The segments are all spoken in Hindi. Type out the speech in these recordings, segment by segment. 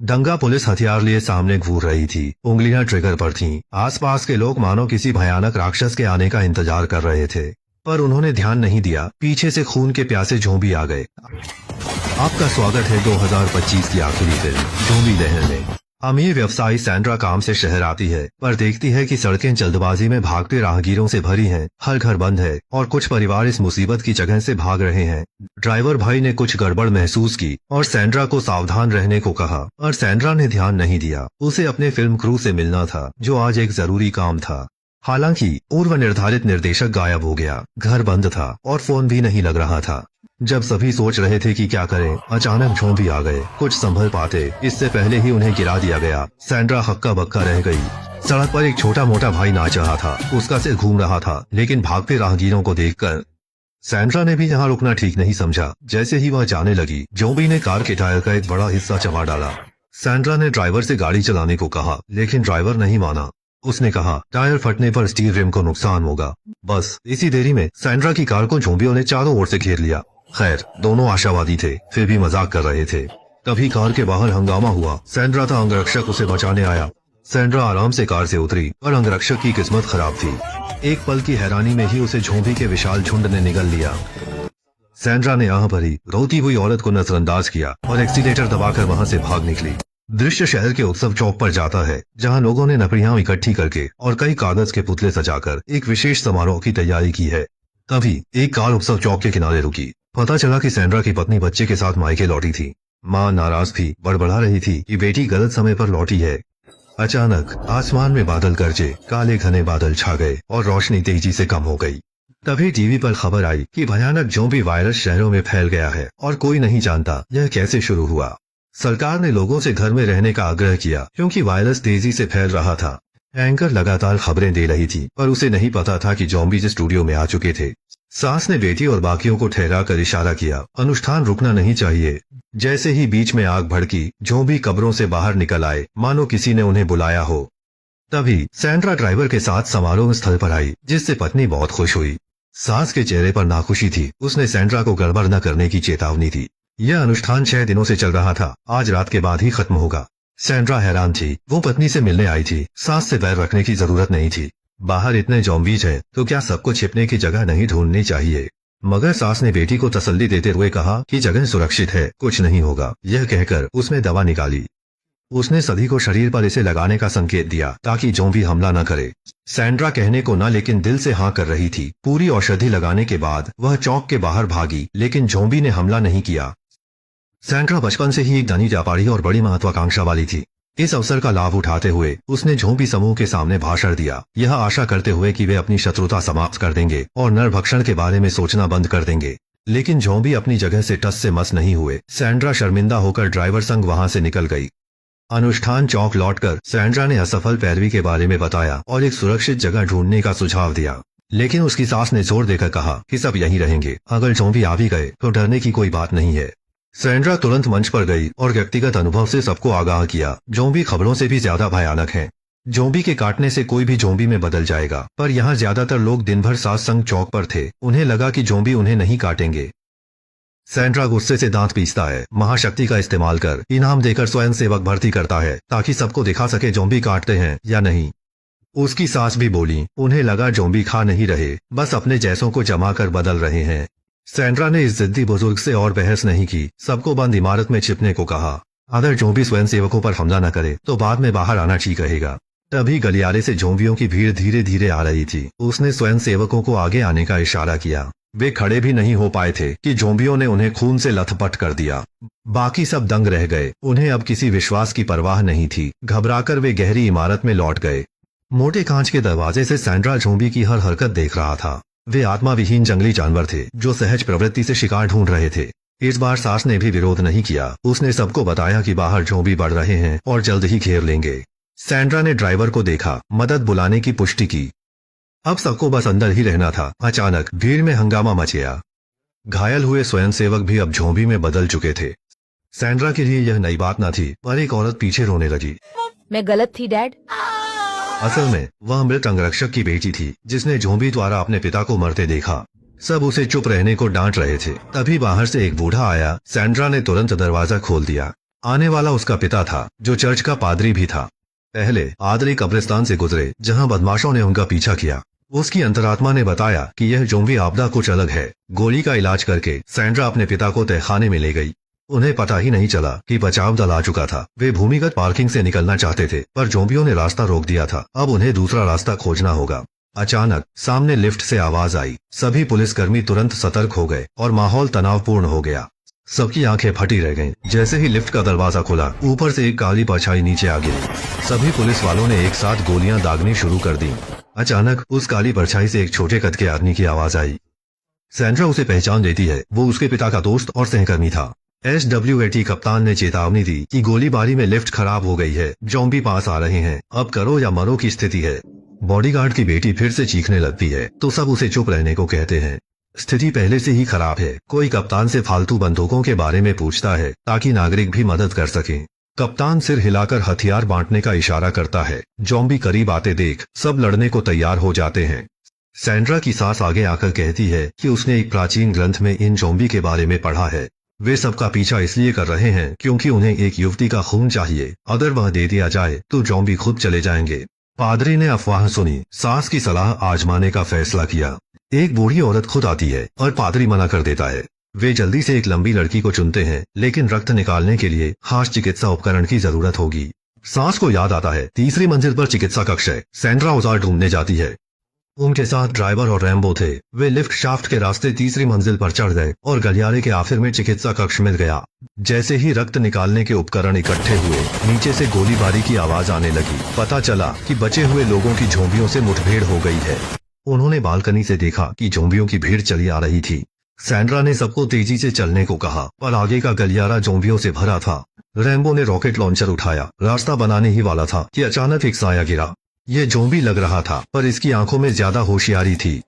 दंगा पुलिस हथियार लिए सामने घूर रही थी। उंगलियां ट्रिगर पर थीं। आसपास के लोग मानो किसी भयानक राक्षस के आने का इंतजार कर रहे थे, पर उन्होंने ध्यान नहीं दिया। पीछे से खून के प्यासे ज़ॉम्बी आ गए। आपका स्वागत है 2025 की आखिरी फिल्म ज़ॉम्बी लहर में। अमीर व्यवसायी सैंड्रा काम से शहर आती है, पर देखती है कि सड़कें जल्दबाजी में भागते राहगीरों से भरी हैं। हर घर बंद है और कुछ परिवार इस मुसीबत की जगह से भाग रहे हैं। ड्राइवर भाई ने कुछ गड़बड़ महसूस की और सैंड्रा को सावधान रहने को कहा, पर सैंड्रा ने ध्यान नहीं दिया। उसे अपने फिल्म क्रू से मिलना था, जो आज एक जरूरी काम था। हालांकि पूर्व निर्धारित निर्देशक गायब हो गया, घर बंद था और फोन भी नहीं लग रहा था। जब सभी सोच रहे थे कि क्या करें, अचानक ज़ॉम्बी आ गए। कुछ संभल पाते इससे पहले ही उन्हें गिरा दिया गया। सैंड्रा हक्का बक्का रह गई। सड़क पर एक छोटा मोटा भाई नाच रहा था, उसका सिर घूम रहा था, लेकिन भागते राहगीरों को देखकर सैंड्रा ने भी यहाँ रुकना ठीक नहीं समझा। जैसे ही वह जाने लगी, ज़ॉम्बी ने कार के टायर का एक बड़ा हिस्सा चबा डाला। सैंड्रा ने ड्राइवर से गाड़ी चलाने को कहा, लेकिन ड्राइवर नहीं माना। उसने कहा, टायर फटने पर स्टील रिम को नुकसान होगा। बस इसी देरी में सैंड्रा की कार को ज़ॉम्बियों ने चारों ओर से घेर लिया। खैर, दोनों आशावादी थे, फिर भी मजाक कर रहे थे। तभी कार के बाहर हंगामा हुआ। सैंड्रा था अंगरक्षक उसे बचाने आया। सैंड्रा आराम से कार से उतरी, पर अंगरक्षक की किस्मत खराब थी। एक पल की हैरानी में ही उसे ज़ॉम्बी के विशाल झुंड ने निगल लिया। सैंड्रा ने आह भरी, रोती हुई औरत को नजरअंदाज किया और एक्सीलेटर दबाकर वहां से भाग निकली। दृश्य शहर के उत्सव चौक पर जाता है, जहां लोगों ने लकड़ियां इकट्ठी करके और कई कागज के पुतले सजाकर एक विशेष समारोह की तैयारी की है। तभी एक कार उत्सव चौक के किनारे रुकी। पता चला कि सैंड्रा की पत्नी बच्चे के साथ मायके लौटी थी। माँ नाराज थी, बड़बड़ा रही थी कि बेटी गलत समय पर लौटी है। अचानक आसमान में बादल गरजे, काले घने बादल छा गए और रोशनी तेजी से कम हो गई। तभी टीवी पर खबर आई कि भयानक ज़ॉम्बी वायरस शहरों में फैल गया है और कोई नहीं जानता यह कैसे शुरू हुआ। सरकार ने लोगों से घर में रहने का आग्रह किया, क्योंकि वायरस तेजी से फैल रहा था। एंकर लगातार खबरें दे रही थी, पर उसे नहीं पता था कि ज़ॉम्बी स्टूडियो में आ चुके थे। सास ने बेटी और बाकियों को ठहरा कर इशारा किया, अनुष्ठान रुकना नहीं चाहिए। जैसे ही बीच में आग भड़की, ज़ॉम्बी कब्रों से बाहर निकल आए, मानो किसी ने उन्हें बुलाया हो। तभी सैंड्रा ड्राइवर के साथ समारोह स्थल पर आई, जिससे पत्नी बहुत खुश हुई। सास के चेहरे पर नाखुशी थी। उसने सैंड्रा को गड़बड़ न करने की चेतावनी दी। यह अनुष्ठान 6 दिनों से चल रहा था, आज रात के बाद ही खत्म होगा। सैंड्रा हैरान थी। वो पत्नी से मिलने आई थी, सास से पैर रखने की जरूरत नहीं थी। बाहर इतने ज़ॉम्बीज हैं, तो क्या सबको छिपने की जगह नहीं ढूंढनी चाहिए? मगर सास ने बेटी को तसल्ली देते हुए कहा कि जगह सुरक्षित है, कुछ नहीं होगा। यह कहकर उसने दवा निकाली। उसने सभी को शरीर पर इसे लगाने का संकेत दिया, ताकि ज़ॉम्बी हमला न करे। सैंड्रा कहने को न, लेकिन दिल से हाँ कर रही थी। पूरी औषधि लगाने के बाद वह चौक के बाहर भागी, लेकिन ज़ॉम्बी ने हमला नहीं किया। सैंड्रा बचपन से ही एक धनी व्यापारी और बड़ी महत्वाकांक्षा वाली थी। इस अवसर का लाभ उठाते हुए उसने ज़ॉम्बी समूह के सामने भाषण दिया, यह आशा करते हुए कि वे अपनी शत्रुता समाप्त कर देंगे और नरभक्षण के बारे में सोचना बंद कर देंगे। लेकिन ज़ॉम्बी अपनी जगह से टस से मस नहीं हुए। सैंड्रा शर्मिंदा होकर ड्राइवर संग वहां से निकल गई। अनुष्ठान चौक लौटकर सैंड्रा ने असफल पैरवी के बारे में बताया और एक सुरक्षित जगह ढूंढने का सुझाव दिया। लेकिन उसकी सास ने जोर देकर कहा कि सब यहीं रहेंगे, अगर ज़ॉम्बी आ भी गए तो डरने की कोई बात नहीं है। सैंड्रा तुरंत मंच पर गई और व्यक्तिगत अनुभव से सबको आगाह किया, ज़ॉम्बी खबरों से भी ज्यादा भयानक हैं। ज़ॉम्बी के काटने से कोई भी ज़ॉम्बी में बदल जाएगा, पर यहाँ ज्यादातर लोग दिन भर सास संग चौक पर थे। उन्हें लगा कि ज़ॉम्बी उन्हें नहीं काटेंगे। सैंड्रा गुस्से से दांत पीसता है, महाशक्ति का इस्तेमाल कर इनाम देकर स्वयं सेवक भर्ती करता है, ताकि सबको दिखा सके ज़ॉम्बी काटते हैं या नहीं। उसकी सास भी बोली, उन्हें लगा ज़ॉम्बी खा नहीं रहे, बस अपने जैसों को जमा कर बदल रहे हैं। सैंड्रा ने इस जिद्दी बुजुर्ग से और बहस नहीं की, सबको बंद इमारत में छिपने को कहा। अगर ज़ॉम्बी स्वयं सेवकों पर हमला न करे तो बाद में बाहर आना ठीक रहेगा। तभी गलियारे से ज़ॉम्बियों की भीड़ धीरे धीरे आ रही थी। उसने स्वयं सेवकों को आगे आने का इशारा किया। वे खड़े भी नहीं हो पाए थे कि ज़ॉम्बियों ने उन्हें खून से लथपथ कर दिया। बाकी सब दंग रह गए। उन्हें अब किसी विश्वास की परवाह नहीं थी। घबराकर वे गहरी इमारत में लौट गए। मोटे कांच के दरवाजे से सैंड्रा ज़ॉम्बी की हर हरकत देख रहा था। वे आत्मा विहीन जंगली जानवर थे, जो सहज प्रवृत्ति से शिकार ढूंढ रहे थे। इस बार सास ने भी विरोध नहीं किया। उसने सबको बताया कि बाहर ज़ॉम्बी बढ़ रहे हैं और जल्द ही घेर लेंगे। सैंड्रा ने ड्राइवर को देखा, मदद बुलाने की पुष्टि की। अब सबको बस अंदर ही रहना था। अचानक भीड़ में हंगामा मच गया। घायल हुए स्वयंसेवक भी अब ज़ॉम्बी में बदल चुके थे। सैंड्रा के लिए यह नई बात न थी, पर एक औरत पीछे रोने लगी। मैं गलत थी डैड। असल में वह मृत अंगरक्षक की बेटी थी, जिसने ज़ॉम्बी द्वारा अपने पिता को मरते देखा। सब उसे चुप रहने को डांट रहे थे। तभी बाहर से एक बूढ़ा आया। सैंड्रा ने तुरंत दरवाजा खोल दिया। आने वाला उसका पिता था, जो चर्च का पादरी भी था। पहले आदरी कब्रिस्तान से गुजरे, जहां बदमाशों ने उनका पीछा किया। उसकी अंतरात्मा ने बताया कि यह ज़ॉम्बी आपदा कुछ अलग है। गोली का इलाज करके सैंड्रा अपने पिता को तहखाने में ले गई। उन्हें पता ही नहीं चला कि बचाव दल आ चुका था। वे भूमिगत पार्किंग से निकलना चाहते थे, पर ज़ॉम्बियों ने रास्ता रोक दिया था। अब उन्हें दूसरा रास्ता खोजना होगा। अचानक सामने लिफ्ट से आवाज आई। सभी पुलिसकर्मी तुरंत सतर्क हो गए और माहौल तनावपूर्ण हो गया। सबकी आंखें फटी रह गईं। जैसे ही लिफ्ट का दरवाजा खुला, ऊपर से एक काली परछाई नीचे आ गिरी। सभी पुलिस वालों ने एक साथ गोलियां दागनी शुरू कर दी। अचानक उस काली परछाई से एक छोटे कद के आदमी की आवाज आई। सैंड्रा उसे पहचान लेती है। वो उसके पिता का दोस्त और सहकर्मी था। SWAT कप्तान ने चेतावनी दी कि गोलीबारी में लिफ्ट खराब हो गई है, ज़ॉम्बी पास आ रहे हैं, अब करो या मरो की स्थिति है। बॉडीगार्ड की बेटी फिर से चीखने लगती है तो सब उसे चुप रहने को कहते हैं। स्थिति पहले से ही खराब है। कोई कप्तान से फालतू बंदूकों के बारे में पूछता है ताकि नागरिक भी मदद कर सकें। कप्तान सिर हिलाकर हथियार बांटने का इशारा करता है। ज़ॉम्बी करीब आते देख सब लड़ने को तैयार हो जाते हैं। सैंड्रा की सास आगे आकर कहती है कि उसने एक प्राचीन ग्रंथ में इन ज़ॉम्बी के बारे में पढ़ा है। वे सबका पीछा इसलिए कर रहे हैं क्योंकि उन्हें एक युवती का खून चाहिए। अगर वह दे दिया जाए तो ज़ॉम्बी खुद चले जाएंगे। पादरी ने अफवाह सुनी, सास की सलाह आजमाने का फैसला किया। एक बूढ़ी औरत खुद आती है और पादरी मना कर देता है। वे जल्दी से एक लंबी लड़की को चुनते हैं, लेकिन रक्त निकालने के लिए खास चिकित्सा उपकरण की जरूरत होगी। सास को याद आता है तीसरी मंजिल पर चिकित्सा कक्ष है। सैंड्रा औजार ढूंढने जाती है। उनके साथ ड्राइवर और रैम्बो थे। वे लिफ्ट शाफ्ट के रास्ते तीसरी मंजिल पर चढ़ गए और गलियारे के आखिर में चिकित्सा कक्ष मिल गया। जैसे ही रक्त निकालने के उपकरण इकट्ठे हुए, नीचे से गोलीबारी की आवाज आने लगी। पता चला कि बचे हुए लोगों की ज़ॉम्बियों से मुठभेड़ हो गई है। उन्होंने बालकनी से देखा कि ज़ॉम्बियों की भीड़ चली आ रही थी। सैंड्रा ने सबको तेजी से चलने को कहा, पर आगे का गलियारा ज़ॉम्बियों से भरा था। रैम्बो ने रॉकेट लॉन्चर उठाया, रास्ता बनाने ही वाला था कि अचानक एक साया गिरा। ये ज़ॉम्बी लग रहा था, पर इसकी आंखों में ज्यादा होशियारी थी।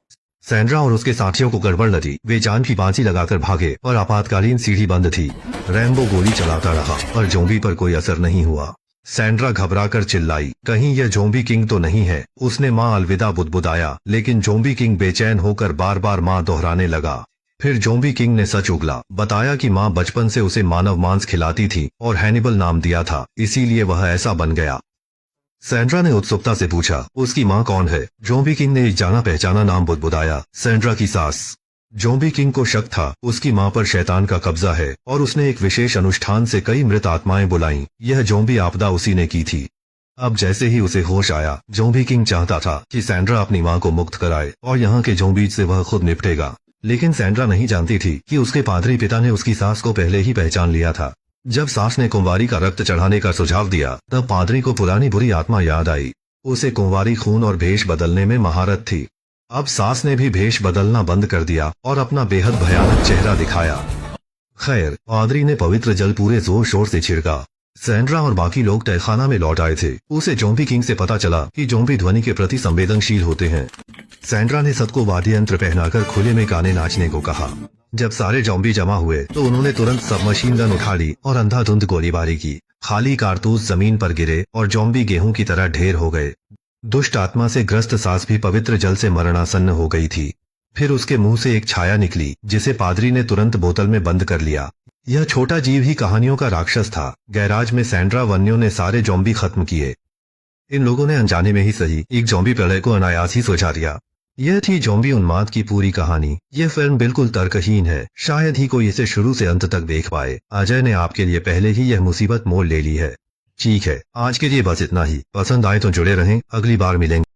सैंड्रा और उसके साथियों को गड़बड़ लगी। वे जान की बाजी लगाकर भागे, पर आपातकालीन सीढ़ी बंद थी। रैम्बो गोली चलाता रहा, पर ज़ॉम्बी पर कोई असर नहीं हुआ। सैंड्रा घबराकर चिल्लाई, कहीं यह ज़ॉम्बी किंग तो नहीं है। उसने माँ अलविदा बुदबुदाया, लेकिन ज़ॉम्बी किंग बेचैन होकर बार बार माँ दोहराने लगा। फिर ज़ॉम्बी किंग ने सच उगला, बताया कि माँ बचपन से उसे मानव मांस खिलाती थी और हैनिबल नाम दिया था, इसीलिए वह ऐसा बन गया। सैंड्रा ने उत्सुकता से पूछा, उसकी माँ कौन है? ज़ॉम्बी किंग ने एक जाना पहचाना नाम बुदबुदाया, सैंड्रा की सास। ज़ॉम्बी किंग को शक था उसकी माँ पर शैतान का कब्जा है और उसने एक विशेष अनुष्ठान से कई मृत आत्माएं बुलाईं। यह ज़ॉम्बी आपदा उसी ने की थी। अब जैसे ही उसे होश आया, ज़ॉम्बी किंग चाहता था कि सैंड्रा अपनी माँ को मुक्त कराए और यहाँ के ज़ॉम्बी से वह खुद निपटेगा। लेकिन सैंड्रा नहीं जानती थी कि उसके पादरी पिता ने उसकी सास को पहले ही पहचान लिया था। जब सास ने कुंवारी का रक्त चढ़ाने का सुझाव दिया, तब पादरी को पुरानी बुरी आत्मा याद आई। उसे कुंवारी खून और भेष बदलने में महारत थी। अब सास ने भी भेष बदलना बंद कर दिया और अपना बेहद भयानक चेहरा दिखाया। खैर, पादरी ने पवित्र जल पूरे जोर शोर से छिड़का। सैंड्रा और बाकी लोग तहखाना में लौट आए थे। उसे ज़ॉम्बी किंग से पता चला कि ज़ॉम्बी ध्वनि के प्रति संवेदनशील होते हैं। सैंड्रा ने सबको वाद्य यंत्र पहनाकर खुले में गाने नाचने को कहा। जब सारे ज़ॉम्बी जमा हुए तो उन्होंने तुरंत सबमशीन गन उठा ली और अंधाधुंध गोलीबारी की। खाली कारतूस जमीन पर गिरे और ज़ॉम्बी गेहूं की तरह ढेर हो गए। दुष्ट आत्मा से ग्रस्त सास भी पवित्र जल से मरणासन्न हो गई थी। फिर उसके मुंह से एक छाया निकली, जिसे पादरी ने तुरंत बोतल में बंद कर लिया। यह छोटा जीव ही कहानियों का राक्षस था। गैराज में सैंड्रा वन्यों ने सारे ज़ॉम्बी खत्म किए। इन लोगों ने अनजाने में ही सही एक ज़ॉम्बी प्रलय को अनायास ही सुलझा दिया। यह थी ज़ॉम्बी उन्माद की पूरी कहानी। यह फिल्म बिल्कुल तर्कहीन है। शायद ही कोई इसे शुरू से अंत तक देख पाए। अजय ने आपके लिए पहले ही यह मुसीबत मोल ले ली है। ठीक है, आज के लिए बस इतना ही। पसंद आए तो जुड़े रहें, अगली बार मिलेंगे।